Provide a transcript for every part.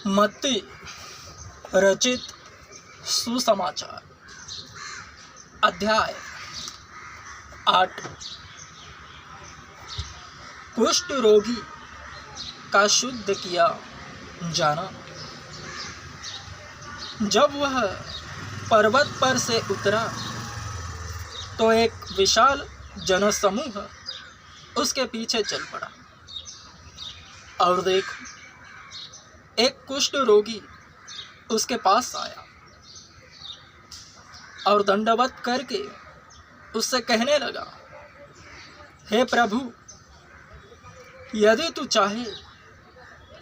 मत्ती रचित सुसमाचार अध्याय 8। कुष्ठ रोगी का शुद्ध किया जाना। जब वह पर्वत पर से उतरा तो एक विशाल जनसमूह उसके पीछे चल पड़ा। और देखो, एक कुष्ठ रोगी उसके पास आया और दंडवत करके उससे कहने लगा, हे प्रभु, यदि तू चाहे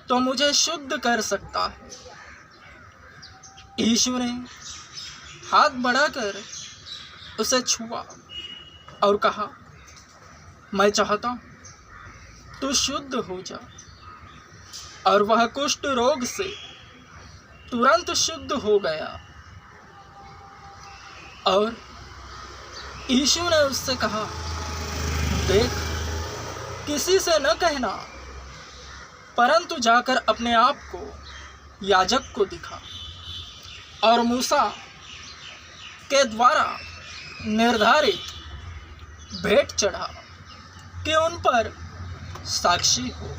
तो मुझे शुद्ध कर सकता है। यीशु ने हाथ बढ़ाकर उसे छुआ और कहा, मैं चाहता हूँ तू शुद्ध हो जा। और वह कुष्ठ रोग से तुरंत शुद्ध हो गया। और यीशु ने उससे कहा, देख, किसी से न कहना, परंतु जाकर अपने आप को याजक को दिखा और मूसा के द्वारा निर्धारित भेंट चढ़ा कि उन पर साक्षी हो।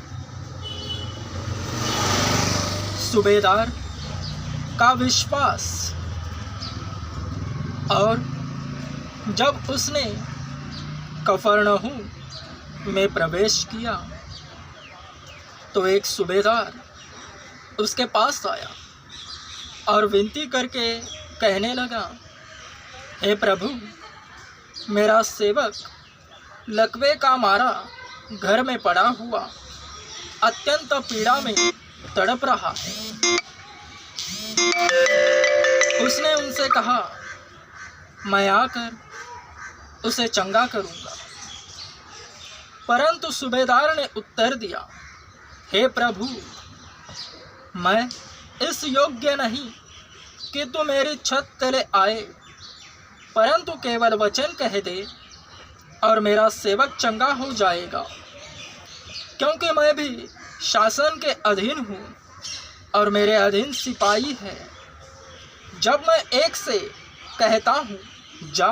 सूबेदार का विश्वास। और जब उसने कफरनहूम में प्रवेश किया तो एक सूबेदार उसके पास आया और विनती करके कहने लगा, हे प्रभु, मेरा सेवक लकवे का मारा घर में पड़ा हुआ अत्यंत पीड़ा में तड़प रहा है। उसने उनसे कहा, मैं आकर उसे चंगा करूंगा। परंतु सूबेदार ने उत्तर दिया, हे प्रभु, मैं इस योग्य नहीं कि तू मेरी छत तले आए, परंतु केवल वचन कह दे और मेरा सेवक चंगा हो जाएगा। क्योंकि मैं भी शासन के अधीन हूँ और मेरे अधीन सिपाही है। जब मैं एक से कहता हूँ जा,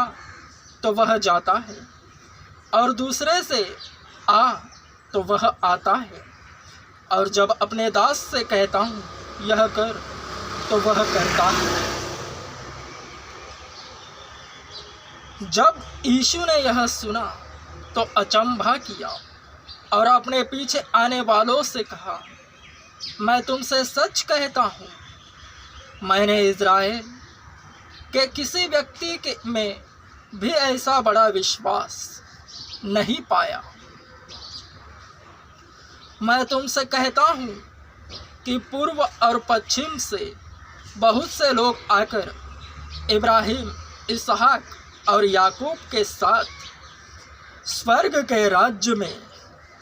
तो वह जाता है, और दूसरे से आ, तो वह आता है, और जब अपने दास से कहता हूँ यह कर, तो वह करता है। जब यीशु ने यह सुना तो अचंभा किया और अपने पीछे आने वालों से कहा, मैं तुमसे सच कहता हूँ, मैंने इज़राइल के किसी व्यक्ति के में भी ऐसा बड़ा विश्वास नहीं पाया। मैं तुमसे कहता हूँ कि पूर्व और पश्चिम से बहुत से लोग आकर इब्राहिम, इसहाक और याकूब के साथ स्वर्ग के राज्य में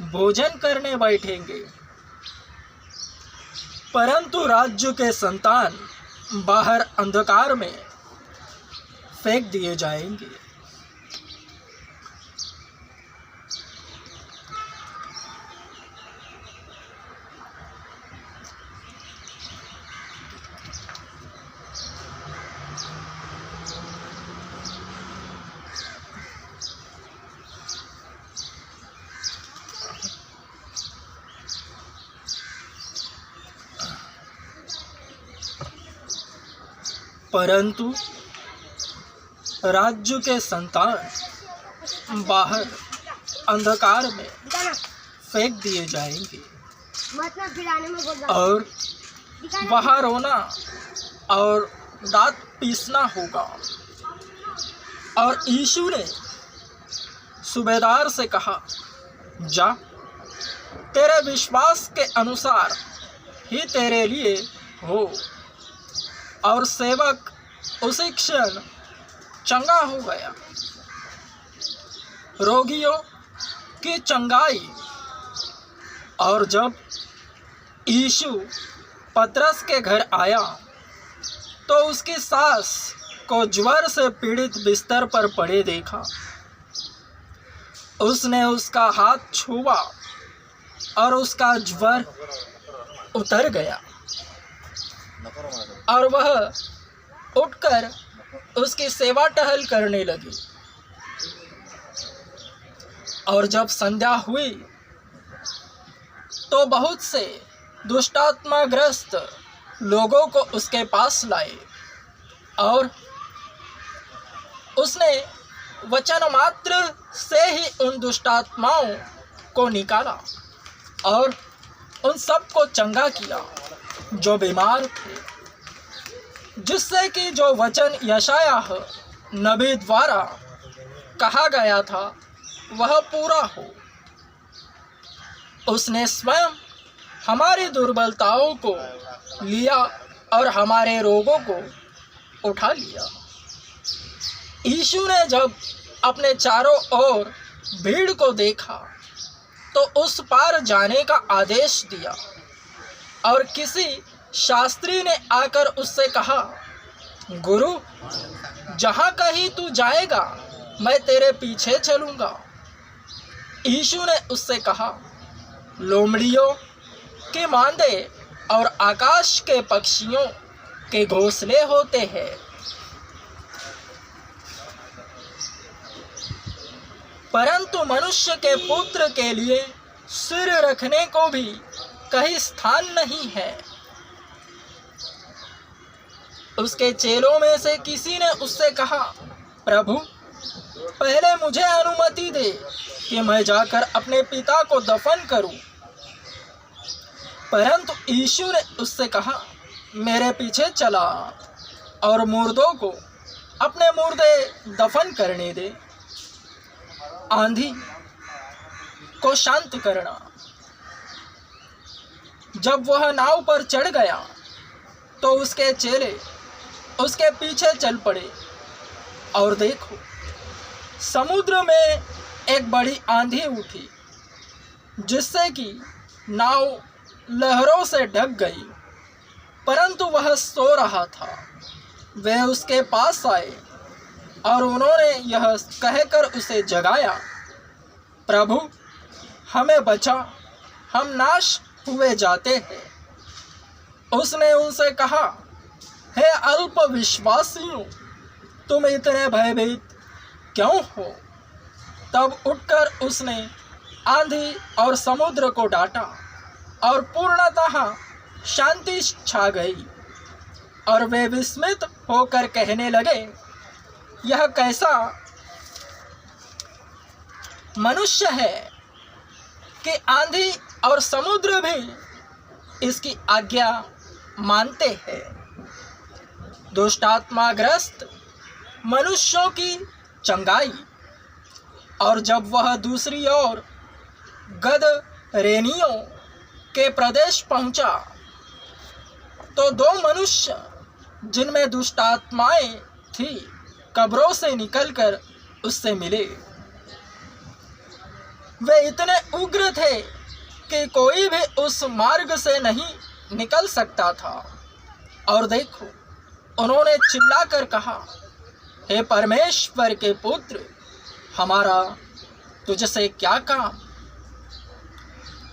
भोजन करने बैठेंगे, परंतु राज्य के संतान बाहर अंधकार में फेंक दिए जाएंगे। परंतु राज्य के संतान बाहर अंधकार में फेंक दिए जाएंगे और वहाँ रोना और दांत पीसना होगा। और यीशु ने सूबेदार से कहा, जा, तेरे विश्वास के अनुसार ही तेरे लिए हो। और सेवक उसी क्षण चंगा हो गया। रोगियों की चंगाई। और जब यीशु पतरस के घर आया तो उसकी सास को ज्वर से पीड़ित बिस्तर पर पड़े देखा। उसने उसका हाथ छुआ और उसका ज्वर उतर गया। और वह उठकर उसकी सेवा टहल करने लगी। और जब संध्या हुई तो बहुत से दुष्टात्माग्रस्त लोगों को उसके पास लाए और उसने वचन मात्र से ही उन दुष्टात्माओं को निकाला और उन सब को चंगा किया जो बीमार थे, जिससे कि जो वचन यशायाह नबी द्वारा कहा गया था वह पूरा हो। उसने स्वयं हमारी दुर्बलताओं को लिया और हमारे रोगों को उठा लिया। यीशु ने जब अपने चारों ओर भीड़ को देखा तो उस पार जाने का आदेश दिया और किसी शास्त्री ने आकर उससे कहा, गुरु, जहाँ कहीं तू जाएगा मैं तेरे पीछे चलूँगा। यीशु ने उससे कहा, लोमड़ियों के मांदे और आकाश के पक्षियों के घोंसले होते हैं, परंतु मनुष्य के पुत्र के लिए सिर रखने को भी कहीं स्थान नहीं है। उसके चेलों में से किसी ने उससे कहा, प्रभु, पहले मुझे अनुमति दे कि मैं जाकर अपने पिता को दफन करूं। परंतु यीशु ने उससे कहा, मेरे पीछे चला और मुर्दों को अपने मुर्दे दफन करने दे। आंधी को शांत करना। जब वह नाव पर चढ़ गया तो उसके चेले उसके पीछे चल पड़े और देखो, समुद्र में एक बड़ी आंधी उठी जिससे कि नाव लहरों से ढक गई, परंतु वह सो रहा था। वे उसके पास आए और उन्होंने यह कहकर उसे जगाया, प्रभु, हमें बचा, हम नाश हुए जाते हैं। उसने उनसे कहा, हे अल्प विश्वासियों, तुम इतने भयभीत क्यों हो? तब उठकर उसने आंधी और समुद्र को डांटा और पूर्णतः शांति छा गई और वे विस्मित होकर कहने लगे, यह कैसा मनुष्य है कि आंधी और समुद्र भी इसकी आज्ञा मानते हैं। दुष्टात्माग्रस्त मनुष्यों की चंगाई। और जब वह दूसरी ओर गदरेनियों के प्रदेश पहुंचा तो दो मनुष्य जिनमें दुष्टात्माएं थी कब्रों से निकलकर उससे मिले। वे इतने उग्र थे कि कोई भी उस मार्ग से नहीं निकल सकता था। और देखो, उन्होंने चिल्लाकर कहा, हे परमेश्वर के पुत्र, हमारा तुझसे क्या काम?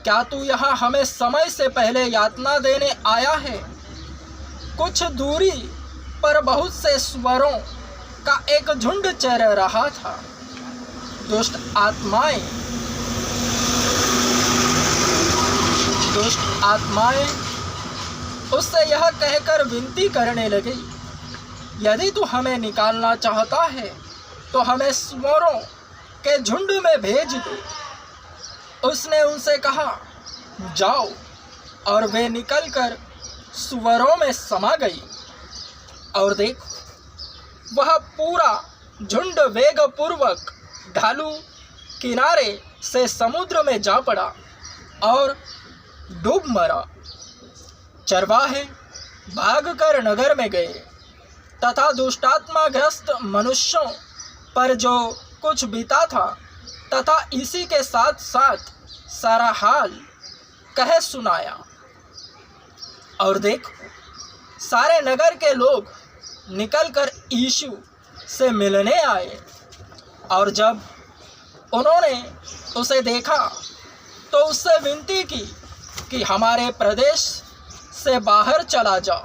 क्या तू यहाँ हमें समय से पहले यातना देने आया है? कुछ दूरी पर बहुत से सुअरों का एक झुंड चर रहा था। दुष्ट आत्माएं उससे यह कहकर विनती करने लगी, यदि तू हमें निकालना चाहता है तो हमें सुअरों के झुंड में भेज दे। उसने उनसे कहा, जाओ। और वे निकलकर सुअरों में समा गई। और देखो, वह पूरा झुंड वेगपूर्वक ढालू किनारे से समुद्र में जा पड़ा और डूब मरा। चरवाहे भागकर नगर में गए तथा दुष्टात्माग्रस्त मनुष्यों पर जो कुछ बीता था तथा इसी के साथ साथ सारा हाल कह सुनाया। और देखो, सारे नगर के लोग निकलकर यीशु से मिलने आए। और जब उन्होंने उसे देखा तो उससे विनती की कि हमारे प्रदेश से बाहर चला जा।